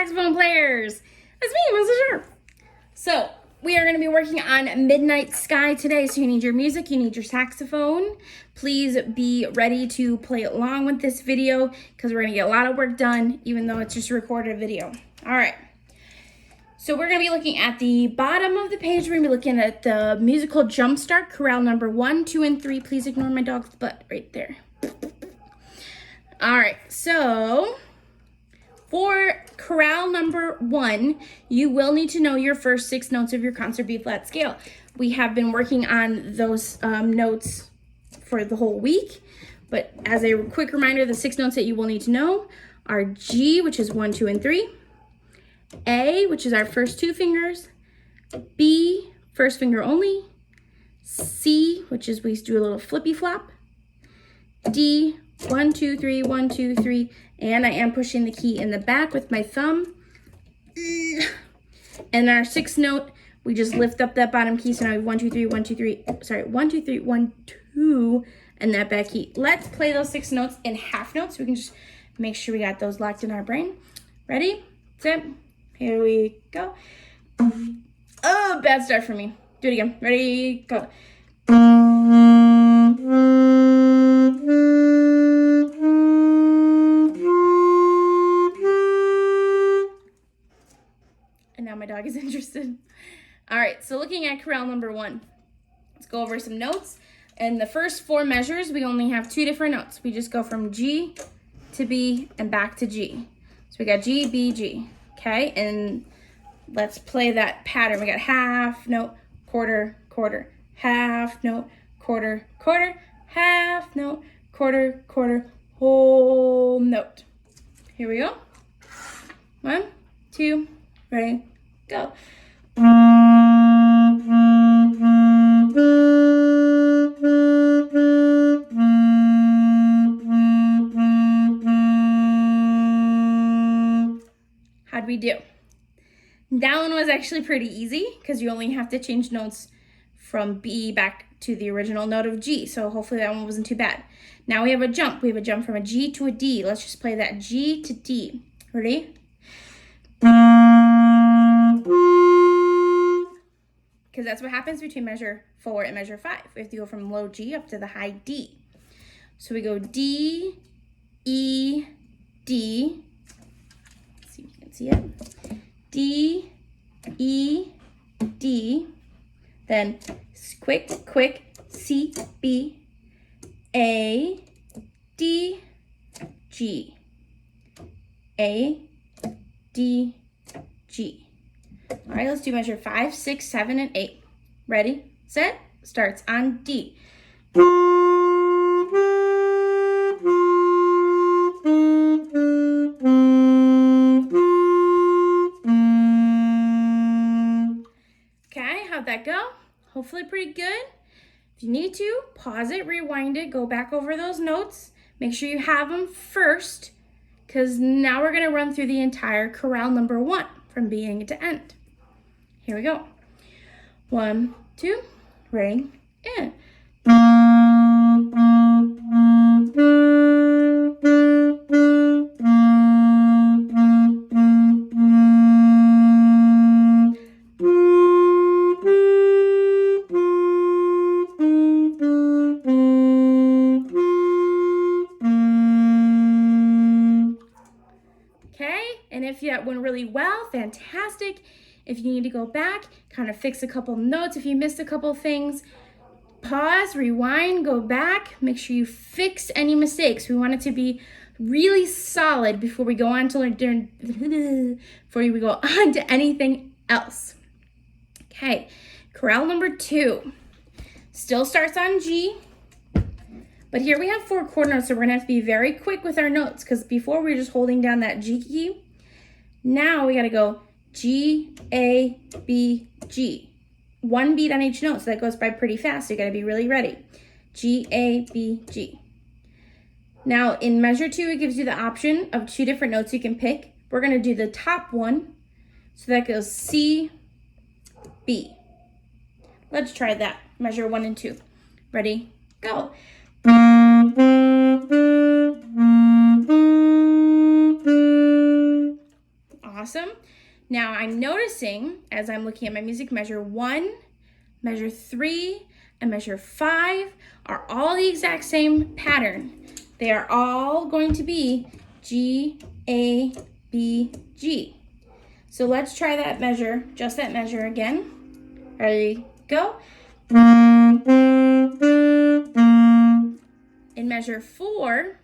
saxophone players. That's me, Mrs. Sharp. So we are going to be working on Midnight Sky today. So you need your music, you need your saxophone. Please be ready to play along with this video because we're going to get a lot of work done, even though it's just a recorded video. All right. So we're going to be looking at the bottom of the page. We're going to be looking at the musical Jumpstart, chorale number 1, 2, and 3. Please ignore my dog's butt right there. All right, so for chorale number 1, you will need to know your first 6 notes of your concert B-flat scale. We have been working on those notes for the whole week, but as a quick reminder, the 6 notes that you will need to know are G, which is 1, 2, and 3, A, which is our first 2 fingers, B, first finger only, C, which is we do a little flippy flop, D, 1, 2, 3, 1, 2, 3, and I am pushing the key in the back with my thumb. And our 6th note, we just lift up that bottom key. So now we have 1, 2, 3, 1, 2, 3, sorry, 1, 2, 3, 1, 2, and that back key. Let's play those 6 notes in half notes. So we can just make sure we got those locked in our brain. Ready, set, here we go. Oh, bad start for me. Do it again. Ready, go. And now my dog is interested. All right, so looking at chorale number 1, let's go over some notes. In the first 4 measures, we only have 2 different notes. We just go from G to B and back to G. So we got G, B, G, okay? And let's play that pattern. We got half note, quarter, quarter, half note, quarter, quarter, half note, quarter, quarter, whole note. Here we go. 1, 2, ready, go. How'd we do? That one was actually pretty easy because you only have to change notes from B back to the original note of G. So hopefully that one wasn't too bad. Now we have a jump. We have a jump from a G to a D. Let's just play that G to D. Ready? Because that's what happens between measure 4 and measure 5. We have to go from low G up to the high D. So we go D, E, D. Let's see if you can see it. D, E, D. Then quick, quick, C, B, A, D, G. A, D, G. All right, let's do measure 5, 6, 7, and 8. Ready, set, starts on D. Okay, how'd that go? Hopefully pretty good. If you need to, pause it, rewind it, go back over those notes. Make sure you have them first, because now we're going to run through the entire chorale number 1 from beginning to end. Here we go. 1, 2, ready, and. And if that went really well, fantastic. If you need to go back, kind of fix a couple notes, if you missed a couple things, pause, rewind, go back, make sure you fix any mistakes. We want it to be really solid before we go on to anything else. Okay, chorale number 2 still starts on G. But here we have 4 chord notes, so we're gonna have to be very quick with our notes because before we were just holding down that G key. Now we gotta go G, A, B, G. 1 beat on each note, so that goes by pretty fast. So you gotta be really ready. G, A, B, G. Now in measure 2, it gives you the option of 2 different notes you can pick. We're gonna do the top one. So that goes C, B. Let's try that. Measure 1 and 2. Ready, go. Awesome. Now I'm noticing as I'm looking at my music, measure 1, measure 3, and measure 5 are all the exact same pattern. They are all going to be G, A, B, G. So let's try that measure, just that measure again. Ready, go. In measure 4,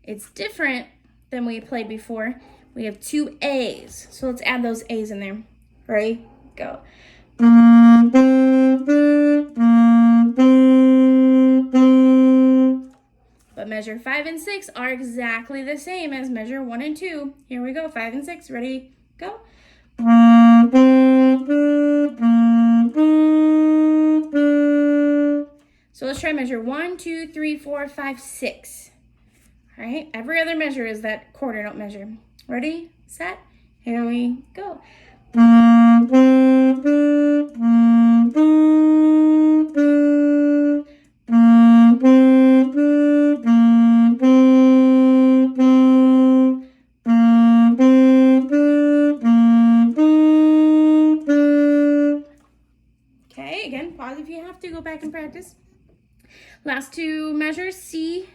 it's different than we played before. We have 2 A's. So let's add those A's in there. Ready, go. But measure 5 and 6 are exactly the same as measure 1 and 2. Here we go, 5 and 6, ready, go. So let's try measure 1, 2, 3, 4, 5, 6. All right, every other measure is that quarter note measure. Ready, set, here we go. Okay, again, pause if you have to, go back and practice. Last 2 measures, C,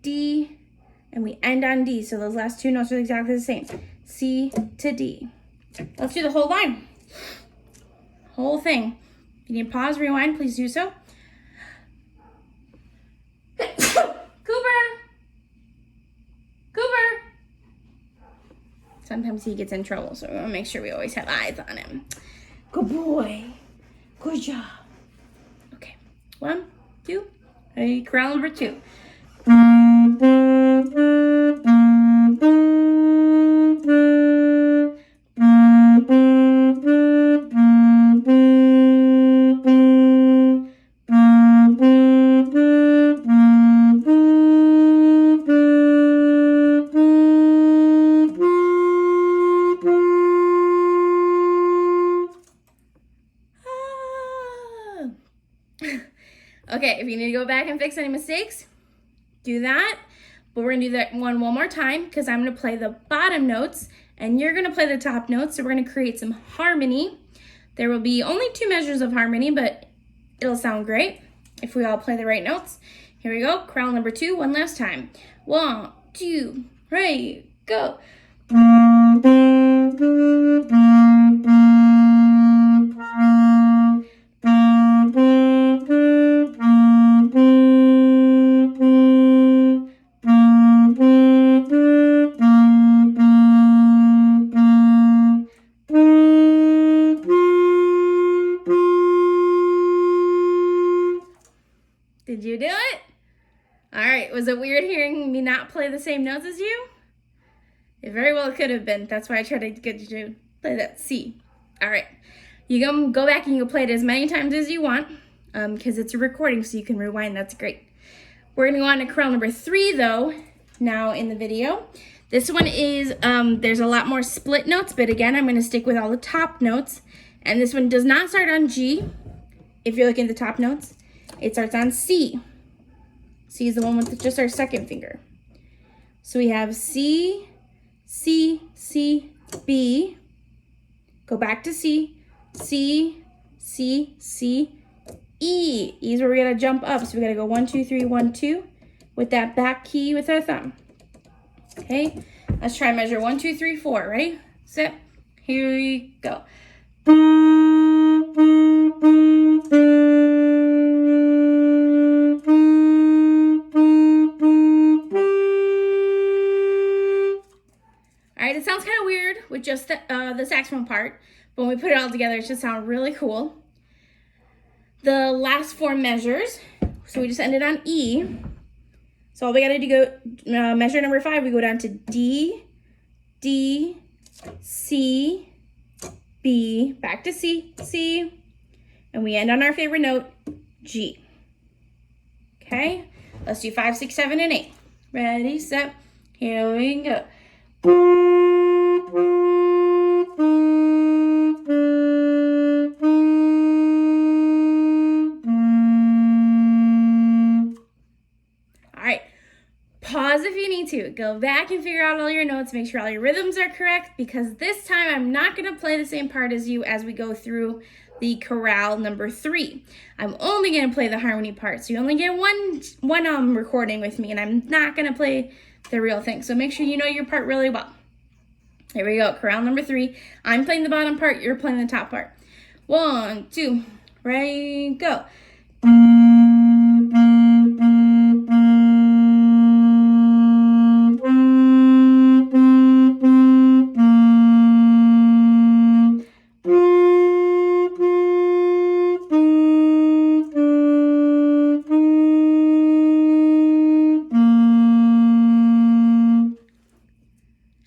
D, and we end on D. So those last 2 notes are exactly the same. C to D. Let's do the whole line. Whole thing. If you need to pause, rewind, please do so. Cooper! Sometimes he gets in trouble, so we want to make sure we always have eyes on him. Good boy. Good job. Okay. 1, 2. Ready, chorale number 2. Okay, if you need to go back and fix any mistakes, do that. But we're gonna do that one more time because I'm gonna play the bottom notes and you're gonna play the top notes. So we're gonna create some harmony. There will be only 2 measures of harmony, but it'll sound great if we all play the right notes. Here we go, chorale number 2, one last time. 1, 2, ready, go. Did you do it? All right, was it weird hearing me not play the same notes as you? It very well could have been. That's why I tried to get you to play that C. All right, you can go back and you can play it as many times as you want because it's a recording, so you can rewind. That's great. We're gonna go on to chorale number 3 though, now in the video. This one is, there's a lot more split notes, but again, I'm gonna stick with all the top notes. And this one does not start on G, if you're looking at the top notes. It starts on C. C is the one with just our second finger. So we have C, C, C, B. Go back to C, C, C, C, E. E is where we gotta jump up. So we gotta go 1, 2, 3, 1, 2 with that back key with our thumb. Okay, let's try measure 1, 2, 3, 4. Ready, set, here we go. All right, it sounds kind of weird with just the saxophone part, but when we put it all together, it should sound really cool. The last 4 measures, so we just ended on E. So all we gotta do go, measure number 5, we go down to D, D, C, B, back to C, C, and we end on our favorite note, G. Okay, let's do 5, 6, 7, and 8. Ready, set, here we go. All right, pause if you need to. go back and figure out all your notes, make sure all your rhythms are correct, because this time I'm not going to play the same part as you as we go through the chorale number 3. I'm only going to play the harmony part, so you only get one recording with me, and I'm not going to play the real thing. So make sure you know your part really well. Here we go, chorale number 3. I'm playing the bottom part, you're playing the top part. 1, 2, ready, go.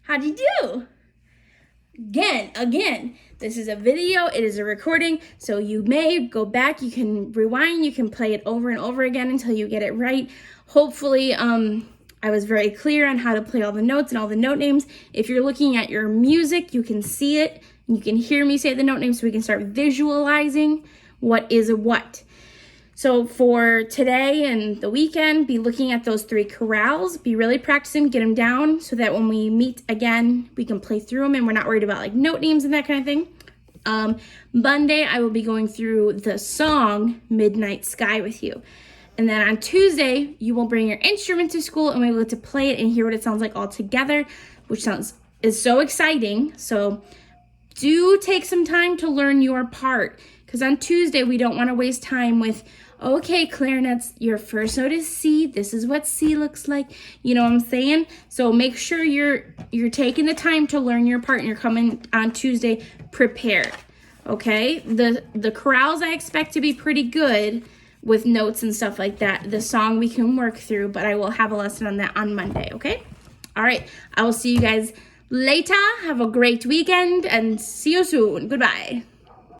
How'd you do? Again, this is a video, it is a recording, so you may go back, you can rewind, you can play it over and over again until you get it right. Hopefully, I was very clear on how to play all the notes and all the note names. If you're looking at your music, you can see it, and you can hear me say the note names, so we can start visualizing what is what. So for today and the weekend, be looking at those 3 chorales, be really practicing, get them down so that when we meet again, we can play through them and we're not worried about like note names and that kind of thing. Monday, I will be going through the song Midnight Sky with you. And then on Tuesday, you will bring your instrument to school and we'll be able to play it and hear what it sounds like all together, which is so exciting. So do take some time to learn your part, because on Tuesday, we don't want to waste time with, okay, clarinets, your first note is C. This is what C looks like. You know what I'm saying? So make sure you're taking the time to learn your part and you're coming on Tuesday prepared. Okay? The chorales I expect to be pretty good with notes and stuff like that. The song we can work through, but I will have a lesson on that on Monday, okay? All right. I will see you guys later. Have a great weekend and see you soon. Goodbye.